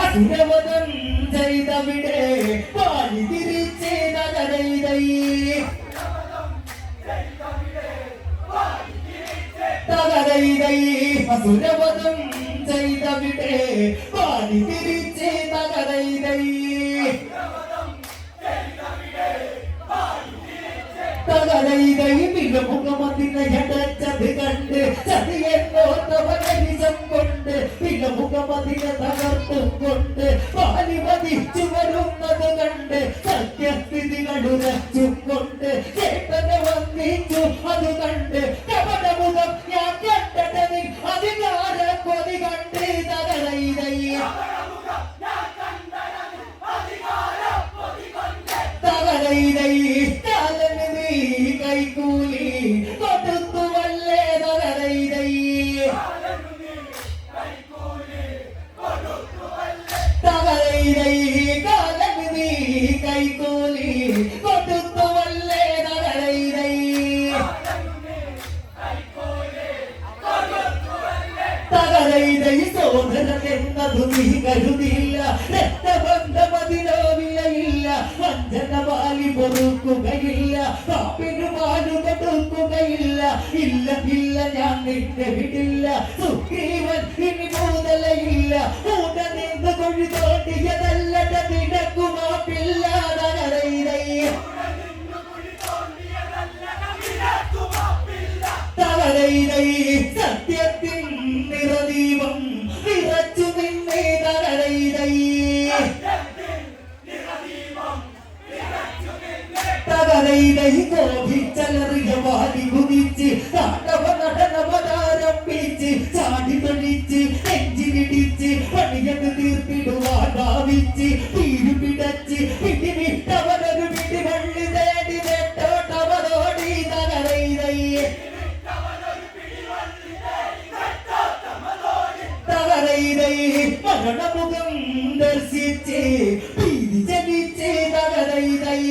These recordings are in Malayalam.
അസുരവധം ചെയ്തവിടെ പാലി തിരിച്ചേ തകരൈതൈ തകരൈതൈ അസുരവധം ചെയ്തവിടെ പാലി തിരിച്ചേ തകരൈതൈ തകരൈതൈ പിലമുഖമതിനെ അടച്ചത് കണ്ട് ചതിയെന്നോർത്തവനിസം കൊണ്ട് പിലമുഖമതിനെ തകർത്തും കൊണ്ട് പാലി വധിച്ചു വരുന്നത് കണ്ട് സത്യസ്ഥിതികളുരച്ചും കൊണ്ട് ചേട്ടനെ വന്ദിച്ചു അത് കണ്ട് കപടമുഖം ഞാൻ കണ്ടത് അധികാര കൊതി കണ്ട് തകരൈതൈ തകരൈതൈ കൈക്കൂലി കൊടുത്തുവല്ലേ തകരൈതൈ തകരൈതൈ കാലന് നീ കൈക്കൂലി കൊടുത്തുവല്ലേ തകരൈതൈ തകരൈതൈ സോദരൻ എന്നതു നീ കരുതില്ല രക്തബന്ധമതിനോ വിലയില്ല വഞ്ചന വാലി പൊറുക്കുകയില്ല പാപ്പിനു പാലു കൊടുക്കുകയില്ല ഇല്ല ഇല്ല ഞാൻ നിന്നെ വിടില്ല സുഗ്രീവൻ ഇനി മൂതലയില്ല മൂത നിന്ന് കൊഴി തോണ്ടിയതല്ലട നിനക്കുമാപ്പില്ല തകരൈതൈ തകരൈതൈ സത്യത്തിൻ നിറദീപം നിറച്ചു നിന്നെ തകരൈതൈ തകരൈതൈ കോപിച്ചലറിയ വാലി കുതിച്ച് താണ്ഡവ നടനവതാരംഭിച്ച് ചാടി തൊഴിച്ച് നെഞ്ചിലിടിച്ച് പണിയത് തീർപ്പിടുവാൻ ഭാവിച്ച് തീരു പിടച്ച് പിടിവിട്ടവനൊരു പിടിവള്ളി തേടി നെട്ടോട്ടവനോടി തകരൈതൈ തകരൈതൈ മരണമുഖം ദർശിച്ച് ഭീതി ജനിച്ച് തകരൈതൈ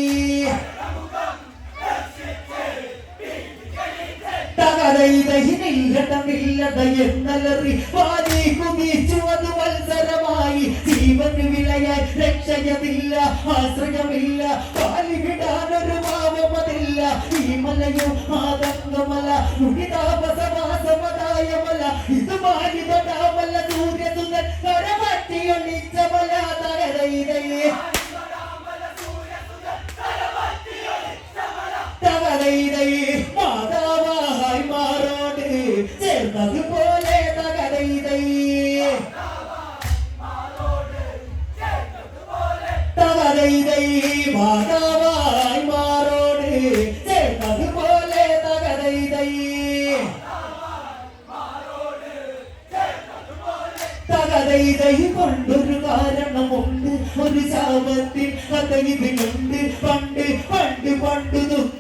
തകരൈതൈ നില്ലടമില്ലട എന്നലറി വാലി കുതിച്ചു അത് മത്സരമായി ജീവന് വിലയായി രക്ഷയതില്ല ആശ്രയമില്ല വാലി വിടാനൊരു ഭാവമതില്ല ഈ മലയോ ആതങ്കമല നുടിതാപസമാസമതായ മല ഇത് വാലി തൊടാമല്ല സൂര്യസുതൻ കരപറ്റിയൊളിച്ച മല തകരൈതൈ തകരൈതൈ മാതാവായി മാറോട് ചേർന്നതുപോലെ തകരൈതൈ തകരൈതൈ മാതാവായി മാറോട് ചേർന്നതുപോലെ തകരൈതൈ തകരൈതൈ കൊണ്ടൊരു കാരണമുണ്ട് ഒരു ശാപത്തിൽ കഥ ഇതിലുണ്ട് പണ്ട് പണ്ട് പണ്ട് കൊണ്ട്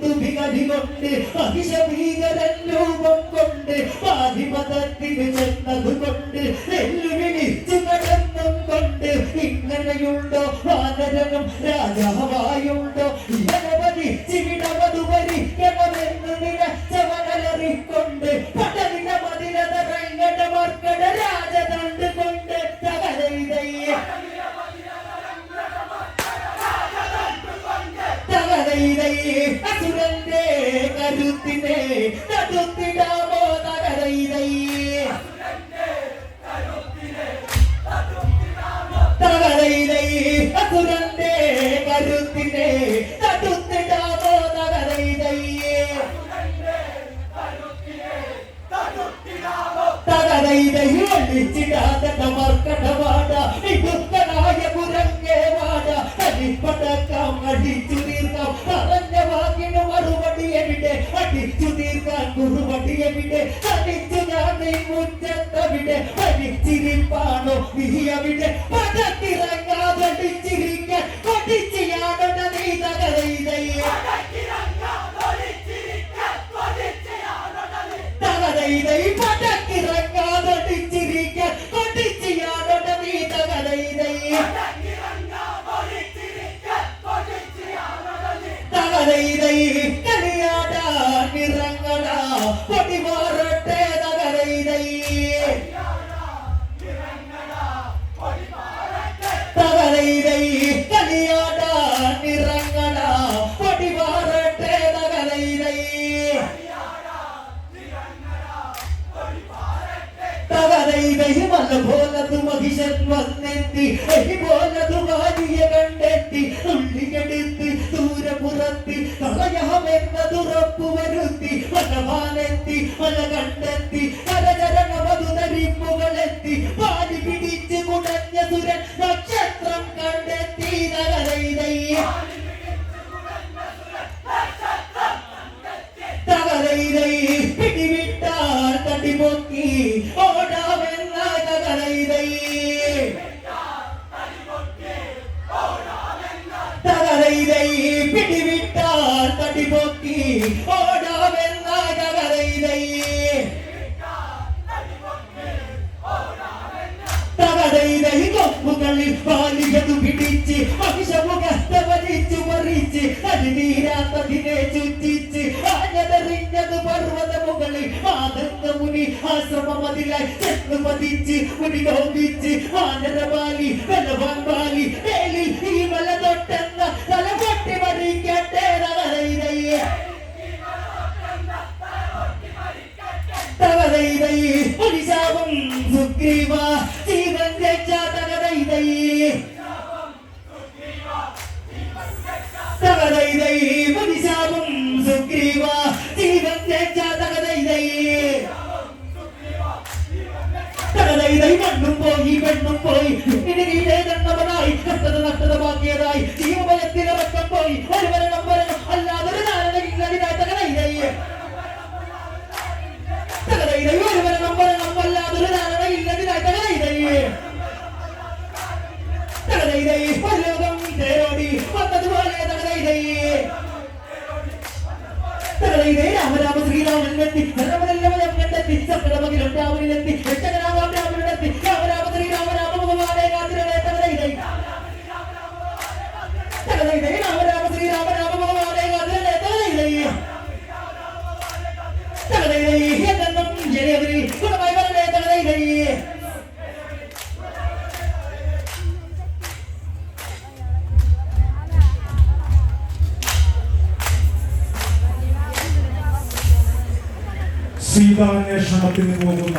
അഭിഷഭീകരൻ രൂപം കൊണ്ട് പാതിപദത്തിന് ചെന്നത് കൊണ്ട് വെല്ലുവിളിച്ചു കടന്നും കൊണ്ട് ഇങ്ങനെയുണ്ടോ വാനരനും രാജാവായുണ്ടോ ഇവനവധി ചിവിടവതു ഭരിക്കണമെന്ന് നിലച്ചവനലറിക്കൊണ്ട് പടവിന മതിലതറങ്ങട മർക്കട രാജതണ്ട് കൊണ്ട് തകരൈതൈ തകരൈതൈ അസുരന്റെ കരുത്തിനെ തടുത്തിടാമോ തകരൈതൈ തകരൈതൈ അസുരന്റെ കരുത്തിനെ തടുത്തിടാമോ തകരൈതൈ തകരൈതൈ ഒളിച്ചിടാതെ മർക്കടവാട വിദുദ്ധനായ കുരങ്ങേ വാട കരിപ്പടക്കാം അടിച്ചു തീർക്കാം പറഞ്ഞ വാക്കിന് മറുപടി എവിടെ അടിച്ചു തീർക്കാൻ കുറുപടി എവിടെ അടിച്ചു ഞാൻ മുറ്റത്തവിടെ പഠിച്ചിരിപ്പാണോ നീ അവിടെ പടത്തിറങ്ങാതടിച്ചിരിക്കാൻ പഠിച്ചിയാണോ നീ തകരൈതൈ തകരൈതൈ പടത്തിറങ്ങാതടിച്ചിരിക്കാൻ പഠിച്ചിയാണോ നീ തകരൈതൈ തകരൈതൈ കളിയാടാനിറങ്ങടാ പൊടിമാറട്ടെ തകരൈതൈ വന്നെത്തി പോലതു വാരിയ കണ്ടെത്തി ഉള്ളിയെടുത്ത് ദൂരപുറത്ത് കളയാമെന്നതുറപ്പു വരുത്തി വനവാനെത്തി മല കണ്ടെത്തി കരചരണമതുതരിപ്പുകളെത്തി പാടി പിടിച്ച് കുടഞ്ഞ സുരൻ നക്ഷത്രം കണ്ടെത്തി തകരൈതയ്യ തകരൈതൈ പിടിവിട്ടാൽ തടിപൊക്കി ഓടാമെന്ന തകരൈതൈ തകരൈതൈ പിടിവിട്ടാൽ തടിപൊക്കി ഓടാമെന്ന തകരൈതൈ തകരൈതൈ കൊമ്പുകളിൽ പാലിയതു പിടിച്ച് മഹിഷമുഖത്തെ വലിച്ചു മറിച്ച് അതിനീരാത്തതിനെ ചുറ്റിച്ച് ആഞ്ഞതെറിഞ്ഞത് പർവ്വത മുകളിൽ മാതൃക മുനി ആശ്രമമതിലായി ചെന്ന് പതിച്ച് മുനി നോവിച്ച് വാനരവാലി ബലവാൻവാലി മേലിൽ ഈ മല തൊട്ടെന്ന തല പൊട്ടി മറിക്കട്ടെ തകരൈതയ്യ തകരൈതൈ ഒരിശാപം സുഗ്രീവ ജീവൻ രക്ഷ തകരൈതൈ തകരൈതൈ ഒരിശാപം സുഗ്രീവ ജീവൻ രക്ഷ തകരൈതൈ തകരൈതൈ മണ്ണും പോയി പെണ്ണും പോയി കീഴേ കണ്ടവനായി കട്ടത് നട്ടതമാക്കിയതായി ജീവഭയത്തിലിറക്കം പോയി ഒരു വരണം വരണം അല്ലാതൊരു ധാരണയില്ലതിനായി തകരൈതൈ തകരൈതൈ ഒരു വരണം വരണം അല്ലാതൊരു ധാരണയില്ലതിനായി തകരൈതൈ തകരൈതൈ പരലോകം തേരോടി വന്നതുപോലെ തകരൈതൈ തകരൈതൈ രാമരാമ ശ്രീരാമനിലെത്തി രാമനെല്ലാം കണ്ടെത്തി സക്കടമകിലും രാമനിലെത്തി രക്ഷകനാകാം രാമനിലെത്തി രാമരാമ ശ്രീരാമ രാമ ഭഗവാനെ കാത്തിരളെ തകരൈതൈ തകരൈതൈ രാമരാമ ശ്രീരാമ രാമ ഭഗവാനെ കാത്തിരളെ തകരൈതൈ തകരൈതൈ എന്നും ജനവരി ഗുണമായി വരണേ തകരൈതൈ സീതാന്വേഷണത്തിന് പോകുന്ന